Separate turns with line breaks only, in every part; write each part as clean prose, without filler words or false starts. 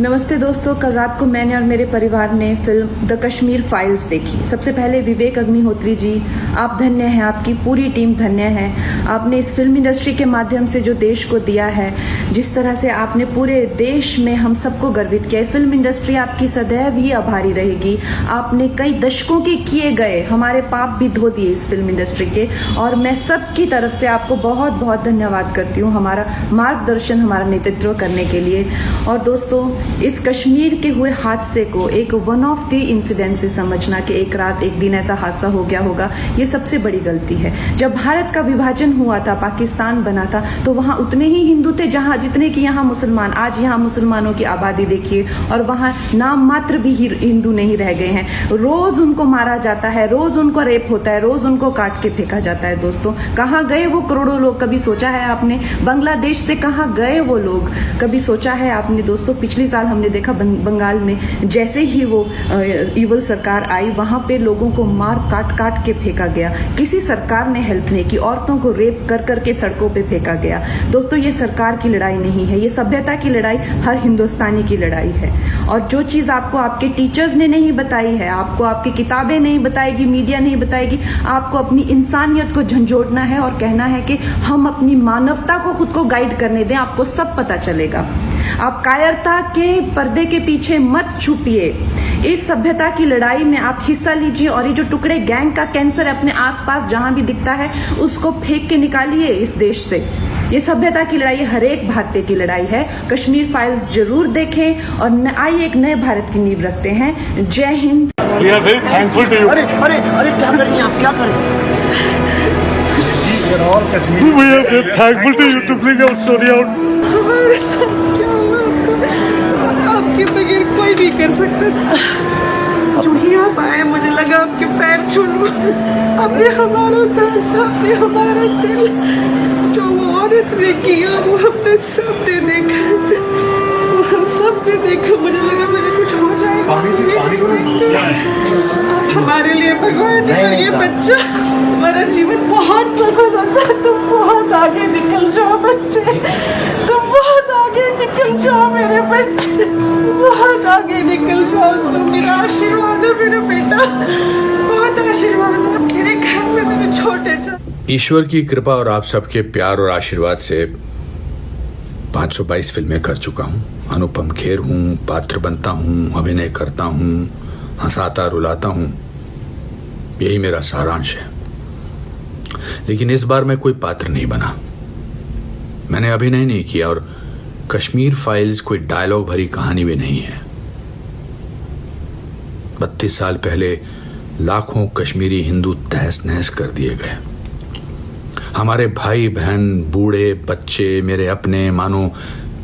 नमस्ते दोस्तों, कल रात को मैंने और मेरे परिवार ने फिल्म द कश्मीर फाइल्स देखी। सबसे पहले विवेक अग्निहोत्री जी, आप धन्य हैं, आपकी पूरी टीम धन्य है। आपने इस फिल्म इंडस्ट्री के माध्यम से जो देश को दिया है, जिस तरह से आपने पूरे देश में हम सबको गर्वित किया है, फिल्म इंडस्ट्री आपकी सदैव ही आभारी रहेगी। आपने कई दशकों के किए गए हमारे पाप भी धो दिए इस फिल्म इंडस्ट्री के, और मैं सबकी तरफ से आपको बहुत बहुत धन्यवाद करती हूँ हमारा मार्गदर्शन, हमारा नेतृत्व करने के लिए। और दोस्तों, इस कश्मीर के हुए हादसे को एक वन ऑफ द इंसिडेंट से समझना कि एक रात एक दिन ऐसा हादसा हो गया होगा, ये सबसे बड़ी गलती है। जब भारत का विभाजन हुआ था, पाकिस्तान बना था, तो वहां उतने ही हिंदू थे जहां जितने कि यहाँ मुसलमान। आज यहाँ मुसलमानों की आबादी देखिए, और वहां नाम मात्र भी हिंदू नहीं रह गए हैं। रोज उनको मारा जाता है, रोज उनको रेप होता है, रोज उनको काट के फेंका जाता है। दोस्तों, कहाँ गए वो करोड़ों लोग? कभी सोचा है आपने? बांग्लादेश से कहाँ गए वो लोग? कभी सोचा है आपने? दोस्तों, पिछले साल हमने देखा बंगाल में जैसे ही वो ईवल सरकार आई, वहां पे लोगों को मार काट काट के फेंका गया। किसी सरकार ने हेल्प नहीं की, औरतों को रेप कर करके सड़कों पे फेंका गया। दोस्तों, ये सरकार की लड़ाई नहीं है, ये सभ्यता की लड़ाई, हर हिंदुस्तानी की लड़ाई है। और जो चीज आपको आपके टीचर्स ने नहीं बताई है, आपको आपकी किताबें नहीं बताएगी, मीडिया नहीं बताएगी, आपको अपनी इंसानियत को झंझोड़ना है और कहना है कि हम अपनी मानवता को खुद को गाइड करने दें, आपको सब पता चलेगा। आप कायरता के पर्दे के पीछे मत छुपिए। इस सभ्यता की लड़ाई में आप हिस्सा लीजिए, और ये जो टुकड़े गैंग का कैंसर अपने आसपास जहां भी दिखता है, उसको फेंक के निकालिए इस देश से। ये सभ्यता की लड़ाई हर एक भारतीय की लड़ाई है। कश्मीर फाइल्स जरूर देखें और आइए एक नए भारत की नींव रखते हैं। जय Hind.
We are very thankful to you.
अरे अरे अरे, क्या कर रही हैं आप? क्या कर रही हैं?
We are all Kashmiri. We are very thankful to you to bring our story out.
हमारे साथ क्या हुआ आपको? आपके बगैर कोई नहीं कर सकता था। जो ही आप आए, मुझे लगा आपके पैर छू लूं। आपने हमारा दर्द, आपने हमारा दिल, जो वो औरत ने किया, वो हमने सबने देखा, वो हम सब ने देखा। मुझे लगा मुझे कुछ हो जाएगा। हमारे लिए भगवान ने, और ये बच्चा, तुम्हारा जीवन बहुत सफल हो जाए। तुम बहुत आगे निकल जाओ बच्चे, तुम बहुत आगे निकल जाओ मेरे बच्चे, बहुत आगे निकल जाओ। तुम मेरा आशीर्वाद हो मेरा बेटा, बहुत आशीर्वाद हो मेरे घर में मेरे छोटे।
ईश्वर की कृपा और आप सबके प्यार और आशीर्वाद से 522 फिल्में कर चुका हूँ। अनुपम खेर हूँ, पात्र बनता हूँ, अभिनय करता हूँ, हंसाता रुलाता हूँ, यही मेरा सारांश है। लेकिन इस बार मैं कोई पात्र नहीं बना, मैंने अभिनय नहीं किया, और कश्मीर फाइल्स कोई डायलॉग भरी कहानी भी नहीं है। 32 साल पहले लाखों कश्मीरी हिंदू तहस नहस कर दिए गए। हमारे भाई बहन, बूढ़े बच्चे, मेरे अपने, मानो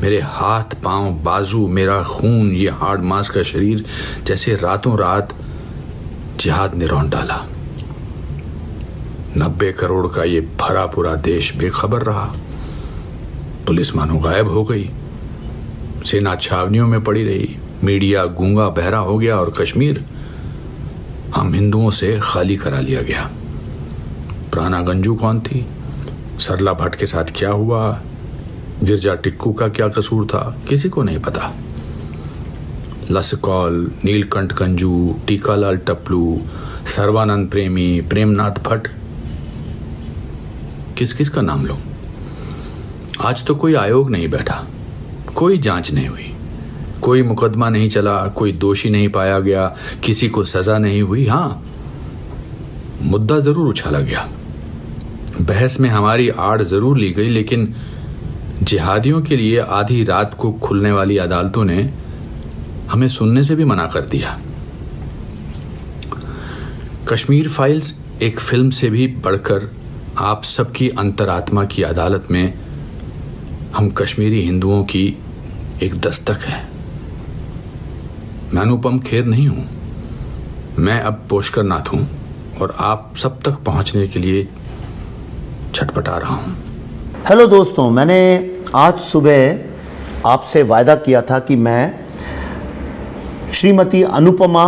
मेरे हाथ पांव, बाजू, मेरा खून, ये हार्ड मांस का शरीर जैसे रातों रात जिहाद ने रौंद डाला। 90 करोड़ का ये भरा पूरा देश बेखबर रहा। पुलिस मानो गायब हो गई, सेना छावनियों में पड़ी रही, मीडिया गूंगा बहरा हो गया, और कश्मीर हम हिंदुओं से खाली करा लिया गया। प्राणा गंजू कौन थी? सरला भट्ट के साथ क्या हुआ? गिरजा टिक्कू का क्या कसूर था? किसी को नहीं पता। लसकौल, नीलकंठ गंजू, टीकालाल टपलू, सर्वानंद प्रेमी, प्रेमनाथ भट्ट, किस किस का नाम लो? आज तो कोई आयोग नहीं बैठा, कोई जांच नहीं हुई, कोई मुकदमा नहीं चला, कोई दोषी नहीं पाया गया, किसी को सजा नहीं हुई। हाँ, मुद्दा जरूर उछाला गया, बहस में हमारी आड़ जरूर ली गई, लेकिन जिहादियों के लिए आधी रात को खुलने वाली अदालतों ने हमें सुनने से भी मना कर दिया। कश्मीर फाइल्स एक फिल्म से भी बढ़कर आप सबकी अंतरात्मा की अदालत में हम कश्मीरी हिंदुओं की एक दस्तक है। मैं अनुपम खेर नहीं हूं, मैं अब पुष्कर नाथ हूं, और आप सब तक पहुंचने के लिए छटपटा रहा हूं।
हेलो दोस्तों, मैंने आज सुबह आपसे वायदा किया था कि मैं श्रीमती अनुपमा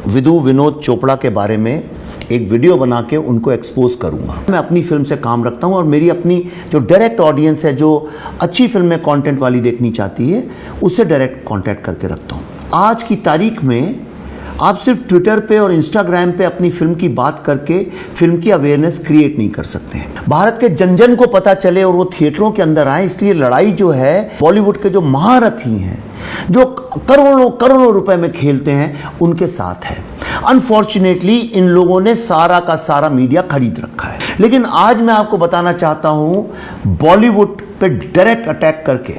विदु विनोद चोपड़ा के बारे में एक वीडियो बना के उनको एक्सपोज करूंगा। मैं अपनी फिल्म से काम रखता हूं और मेरी अपनी जो डायरेक्ट ऑडियंस है, जो अच्छी फिल्में कंटेंट वाली देखनी चाहती है, उससे डायरेक्ट कांटेक्ट करके रखता हूं। आज की तारीख में आप सिर्फ ट्विटर पे और इंस्टाग्राम पे अपनी फिल्म की बात करके फिल्म की अवेयरनेस क्रिएट नहीं कर सकते हैं। भारत के जन जन को पता चले और वो थिएटरों के अंदर आए, इसलिए लड़ाई जो है बॉलीवुड के जो महारथी हैं, जो करोड़ों करोड़ों रुपए में खेलते हैं, उनके साथ है। अनफॉर्चुनेटली इन लोगों ने सारा का सारा मीडिया खरीद रखा है। लेकिन आज मैं आपको बताना चाहता हूं, बॉलीवुड पे डायरेक्ट अटैक करके,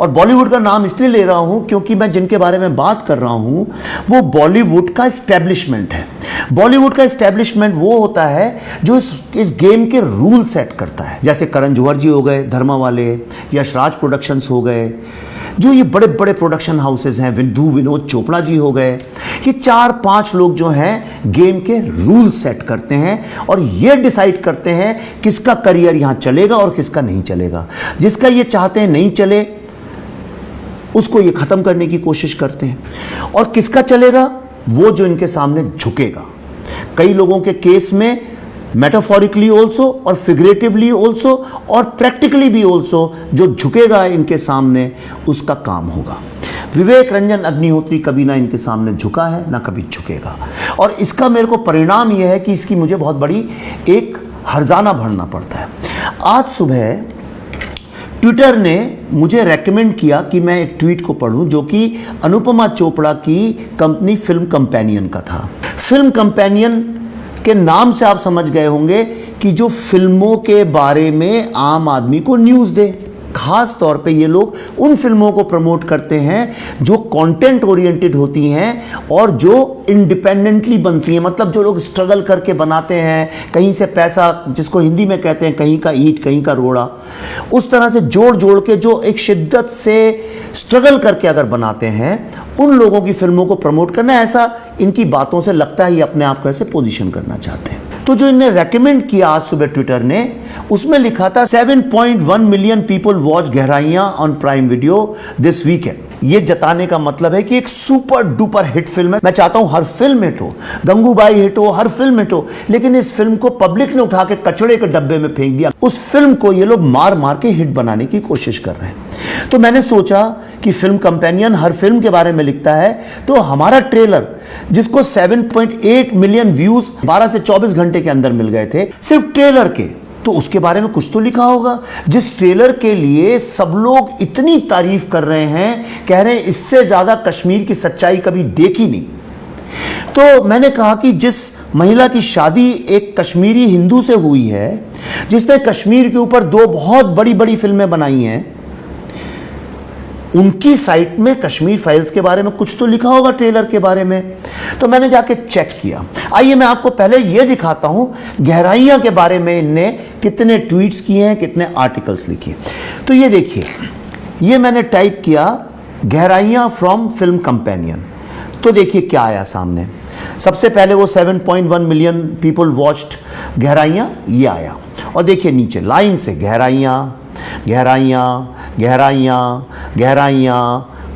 और बॉलीवुड का नाम इसलिए ले रहा हूं क्योंकि मैं जिनके बारे में बात कर रहा हूं वो बॉलीवुड का एस्टेब्लिशमेंट है। बॉलीवुड का एस्टेब्लिशमेंट वो होता है जो इस गेम के रूल सेट करता है। जैसे करण जौहर जी हो गए धर्मा वाले, यशराज प्रोडक्शंस हो गए, जो ये बड़े बड़े प्रोडक्शन हाउसेज हैं, विनोद चोपड़ा जी हो गए, ये 4-5 लोग जो हैं गेम के रूल सेट करते हैं और ये डिसाइड करते हैं किसका करियर यहां चलेगा और किसका नहीं चलेगा। जिसका ये चाहते हैं नहीं चले, उसको ये खत्म करने की कोशिश करते हैं, और किसका चलेगा, वो जो इनके सामने झुकेगा। कई लोगों के केस में मेटाफोरिकली ऑल्सो और फिगरेटिवली ऑल्सो और प्रैक्टिकली भी ऑल्सो, जो झुकेगा इनके सामने उसका काम होगा। विवेक रंजन अग्निहोत्री कभी ना इनके सामने झुका है, ना कभी झुकेगा, और इसका मेरे को परिणाम यह है कि इसकी मुझे बहुत बड़ी एक हर्जाना भरना पड़ता है। आज सुबह ट्विटर ने मुझे रेकमेंड किया कि मैं एक ट्वीट को पढ़ूं जो कि अनुपमा चोपड़ा की कंपनी फिल्म कंपेनियन का था। फिल्म कंपेनियन के नाम से आप समझ गए होंगे कि जो फिल्मों के बारे में आम आदमी को न्यूज़ दे। खास तौर पे ये लोग उन फिल्मों को प्रमोट करते हैं जो कंटेंट ओरिएंटेड होती हैं और जो इंडिपेंडेंटली बनती हैं, मतलब जो लोग स्ट्रगल करके बनाते हैं, कहीं से पैसा, जिसको हिंदी में कहते हैं कहीं का ईंट कहीं का रोड़ा, उस तरह से जोड़ जोड़ के जो एक शिद्दत से स्ट्रगल करके अगर बनाते हैं, उन लोगों की फिल्मों को प्रमोट करना, ऐसा इनकी बातों से लगता है ये अपने आप को ऐसे पोजीशन करना चाहते हैं। तो जो इन्हें रेकमेंड किया आज सुबह ट्विटर ने, उसमें लिखा था 7.1 million people watch Gehraiyaan on prime video this weekend. ये जताने का मतलब है कि एक सुपर डुपर हिट फिल्म है। मैं चाहता हूं हर फिल्म हिट हो, गंगूबाई हिट हो, हर फिल्म हिट हो, लेकिन इस फिल्म को पब्लिक ने उठा के कचड़े के डब्बे में फेंक दिया। उस फिल्म को ये लोग मार मार के हिट बनाने की कोशिश कर रहे हैं। तो मैंने सोचा कि फिल्म कंपेनियन हर फिल्म के बारे में लिखता है, तो हमारा ट्रेलर जिसको 7.8 मिलियन व्यूज 12 से 24 घंटे के अंदर मिल गए थे सिर्फ ट्रेलर के, तो उसके बारे में कुछ तो लिखा होगा। जिस ट्रेलर के लिए सब लोग इतनी तारीफ कर रहे हैं, कह रहे हैं इससे ज्यादा कश्मीर की सच्चाई कभी देखी नहीं। तो मैंने कहा कि जिस महिला की शादी एक कश्मीरी हिंदू से हुई है, जिसने कश्मीर के ऊपर 2 बहुत बड़ी बड़ी फिल्में बनाई हैं, उनकी साइट में कश्मीर फाइल्स के बारे में कुछ तो लिखा होगा ट्रेलर के बारे में। तो मैंने जाके चेक किया। आइए मैं आपको पहले यह दिखाता हूं गहराइयां के बारे में इनने कितने ट्वीट्स किए हैं, कितने आर्टिकल्स लिखे। तो ये देखिए, ये मैंने टाइप किया गहराइयां फ्रॉम फिल्म कंपेनियन, तो देखिए क्या आया सामने। सबसे पहले वो 7.1 मिलियन पीपल वॉच्ड गहराइयां, ये आया, और देखिए नीचे लाइन से गहराइयां गहराइयां गहराइयां गहराइयां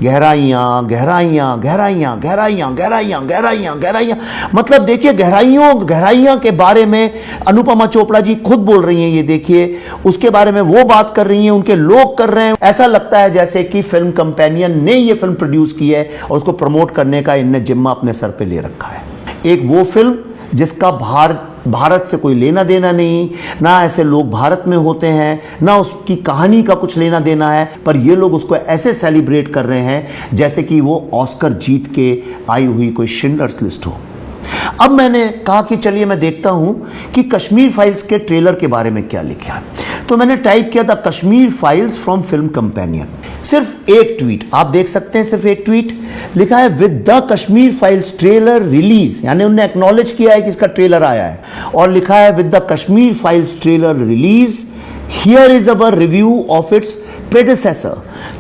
गहराइयां गहराइयां गहराइयां गहराइयां गहराइयां गहराइयां गहराइयां, मतलब देखिए गहराइयां के बारे में अनुपमा चोपड़ा जी खुद बोल रही हैं। ये देखिए उसके बारे में वो बात कर रही हैं, उनके लोग कर रहे हैं। ऐसा लगता है जैसे कि फिल्म कंपेनियन ने ये फिल्म प्रोड्यूस की है और उसको प्रमोट करने का इनने जिम्मा अपने सर पे ले रखा है। एक वो फिल्म जिसका भारत से कोई लेना देना नहीं, ना ऐसे लोग भारत में होते हैं, ना उसकी कहानी का कुछ लेना देना है, पर ये लोग उसको ऐसे सेलिब्रेट कर रहे हैं जैसे कि वो ऑस्कर जीत के आई हुई कोई शिंडलर्स लिस्ट हो। अब मैंने कहा कि चलिए मैं देखता हूं कि कश्मीर फाइल्स के ट्रेलर के बारे में क्या लिखा है। तो मैंने टाइप किया था Kashmir files from film companion. सिर्फ एक ट्वीट आप देख सकते हैं, सिर्फ एक ट्वीट लिखा है with the Kashmir files trailer release, यानी उन्होंने एक्नॉलेज किया है कि इसका ट्रेलर आया है, और लिखा है with the Kashmir files trailer release here is our review of its predecessor.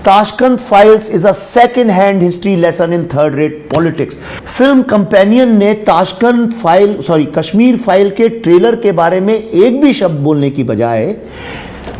Tashkent Files is a second-hand history lesson in third-rate politics. Film companion ने कश्मीर फाइल के ट्रेलर के बारे में एक भी शब्द बोलने की बजाय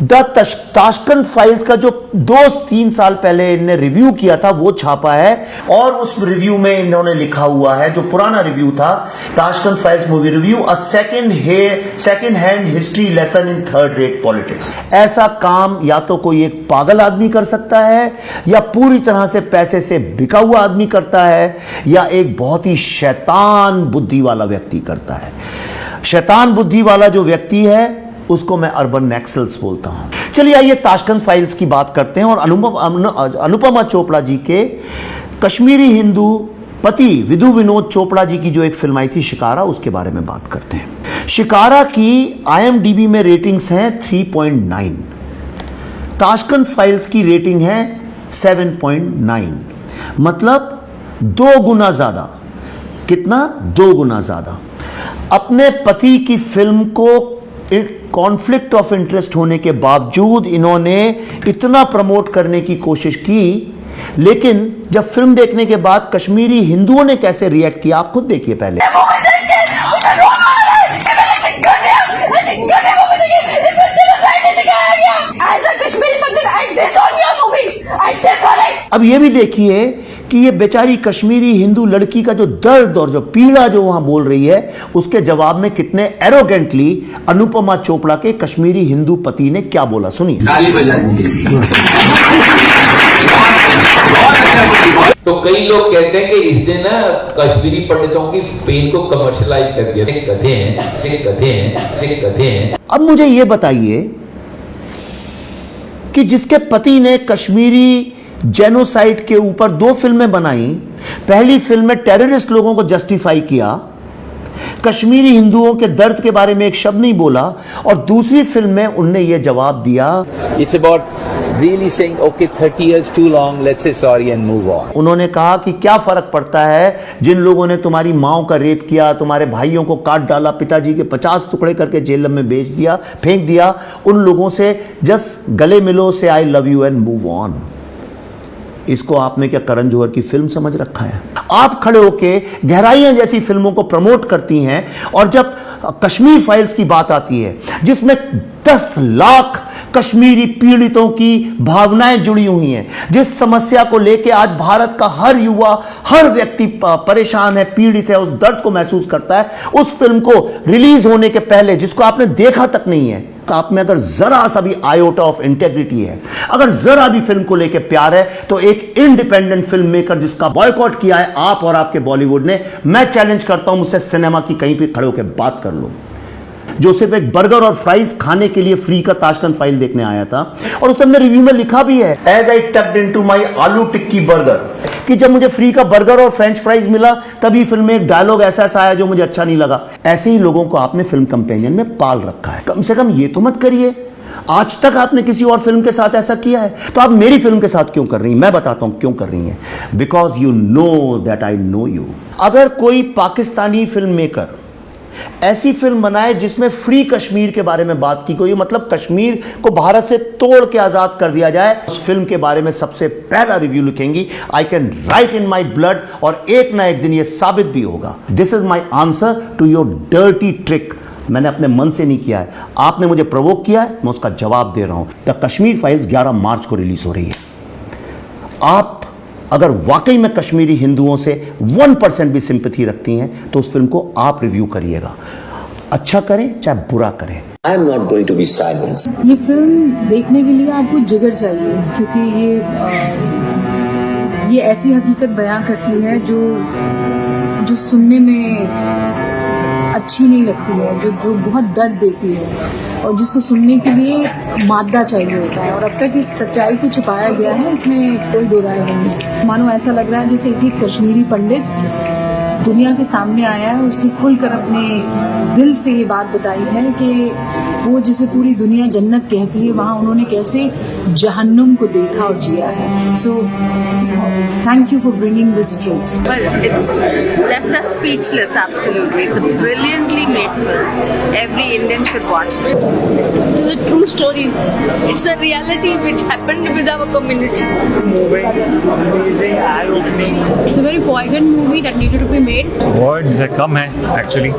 ताशकंद फाइल्स का जो 2-3 साल पहले इन्होंने रिव्यू किया था वो छापा है, और उस रिव्यू में इन्होंने लिखा हुआ है, जो पुराना रिव्यू था, Tashkent files movie review, a second hand history lesson in third rate politics. ऐसा काम या तो कोई एक पागल आदमी कर सकता है, या पूरी तरह से पैसे से बिका हुआ आदमी करता है, या एक बहुत ही शैतान बुद्धि वाला व्यक्ति करता है। शैतान बुद्धि वाला जो व्यक्ति है उसको मैं अर्बन नक्सल्स बोलता हूं। चलिए आइए ताशकंद फाइल्स की बात करते हैं, और अनुपमा चोपड़ा जी के कश्मीरी हिंदू पति विधु विनोद चोपड़ा जी की जो एक फिल्म आई थी शिकारा, उसके बारे में बात करते हैं। शिकारा की IMDb में रेटिंग्स हैं 3.9, ताशकंद फाइल्स की रेटिंग है 7.9, मतलब 2 गुना ज्यादा। कितना? 2 गुना ज्यादा। अपने पति की फिल्म को कॉन्फ्लिक्ट ऑफ इंटरेस्ट होने के बावजूद इन्होंने इतना प्रमोट करने की कोशिश की, लेकिन जब फिल्म देखने के बाद कश्मीरी हिंदुओं ने कैसे रिएक्ट किया आप खुद देखिए पहले। अब ये भी देखिए कि ये बेचारी कश्मीरी हिंदू लड़की का जो दर्द और जो पीड़ा जो वहां बोल रही है, उसके जवाब में कितने एरोगेंटली अनुपमा चोपड़ा के कश्मीरी हिंदू पति ने क्या बोला, सुनिए।
तो कई लोग कहते हैं कि इसने ना कश्मीरी पंडितों की पेन को कमर्शलाइज कर दिया। गधे हैं।
अब मुझे ये बताइए कि जिसके पति ने कश्मीरी जेनोसाइड के ऊपर 2 फिल्में बनाई, पहली फिल्म में टेररिस्ट लोगों को जस्टिफाई किया, कश्मीरी हिंदुओं के दर्द के बारे में एक शब्द नहीं बोला, और दूसरी फिल्म में उनने ये जवाब दिया,
It's about really saying, okay, 30 years too long, let's say sorry and move on.
उन्होंने कहा कि क्या फर्क पड़ता है जिन लोगों ने तुम्हारी माओ का रेप किया, तुम्हारे भाइयों को काट डाला, पिताजी के 50 टुकड़े करके जेल में बेच दिया, फेंक दिया, उन लोगों से जस्ट गले मिलो, से I love you and move on. इसको आपने क्या करण जौहर की फिल्म समझ रखा है? आप खड़े होके गहराइयां जैसी फिल्मों को प्रमोट करती हैं, और जब कश्मीर फाइल्स की बात आती है जिसमें 10 लाख कश्मीरी पीड़ितों की भावनाएं जुड़ी हुई हैं, जिस समस्या को लेके आज भारत का हर युवा, हर व्यक्ति परेशान है, पीड़ित है, उस दर्द को महसूस करता है, उस फिल्म को रिलीज होने के पहले, जिसको आपने देखा तक नहीं है, आप में अगर जरा सा भी आयोटा ऑफ इंटेग्रिटी है, अगर जरा भी फिल्म को लेके प्यार है, तो एक इंडिपेंडेंट फिल्म मेकर जिसका बॉयकॉट किया है आप और आपके बॉलीवुड ने, मैं चैलेंज करता हूं मुझसे सिनेमा की कहीं पे खड़े होकर बात कर लो, जो सिर्फ एक बर्गर और फ्राइज खाने के लिए फ्री का ताशकंद फाइल देखने आया था, और उसने अपने रिव्यू में लिखा भी है, as I tucked into my aloo tikki burger, कि जब मुझे फ्री का बर्गर और फ्रेंच फ्राइज मिला तभी फिल्म में एक डायलॉग ऐसा आया जो मुझे अच्छा नहीं लगा। ऐसे ही लोगों को आपने फिल्म कंपेनियन में पाल रखा है, कम से कम ये तो मत करिए। आज तक आपने किसी और फिल्म के साथ ऐसा किया है, तो आप मेरी फिल्म के साथ क्यों कर रही हैं? मैं बताता हूं क्यों कर रही हैं। Because you know that I know you. अगर कोई पाकिस्तानी फिल्म मेकर ऐसी फिल्म बनाए जिसमें फ्री कश्मीर के बारे में बात की गई, मतलब कश्मीर को भारत से तोड़ के आजाद कर दिया जाए, उस फिल्म के बारे में सबसे पहला रिव्यू लिखेंगी, I can write in my blood, और एक ना एक दिन यह साबित भी होगा। This is my answer to your dirty trick. मैंने अपने मन से नहीं किया है, आपने मुझे प्रोवोक किया है, मैं उसका जवाब दे रहा हूं। द कश्मीर फाइल्स 11 मार्च को रिलीज हो रही है। आप अगर वाकई में कश्मीरी हिंदुओं से 1% भी सिंपैथी रखती हैं तो उस फिल्म को आप रिव्यू करिएगा, अच्छा करें चाहे बुरा करें।
I am not going to be silenced.
ये फिल्म देखने के लिए आपको जिगर चाहिए, क्योंकि ये ऐसी हकीकत बयां करती है जो सुनने में अच्छी नहीं लगती है, जो बहुत दर्द देती है, और जिसको सुनने के लिए मादा चाहिए होता है। और अब तक इस सच्चाई को छुपाया गया है, इसमें कोई दो राय नहीं है। मानो ऐसा लग रहा है जैसे एक कश्मीरी पंडित दुनिया के सामने आया है, उसने खुलकर अपने दिल से ये बात बताई है कि वो जिसे पूरी दुनिया जन्नत कहती है, वहाँ उन्होंने कैसे जहन्नुम को देखा और जिया है। So thank you for bringing this truth.
Well, it's left us speechless, absolutely. It's a brilliantly made film. Every Indian should watch it.
It is a true story. It's a reality which happened with our community.
Moving, amazing, eye-opening.
It's a very poignant movie that needed to be made.
Words कम है actually,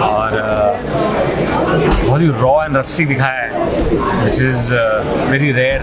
और
बहुत ही raw and rusty दिखाया है, which is very rare.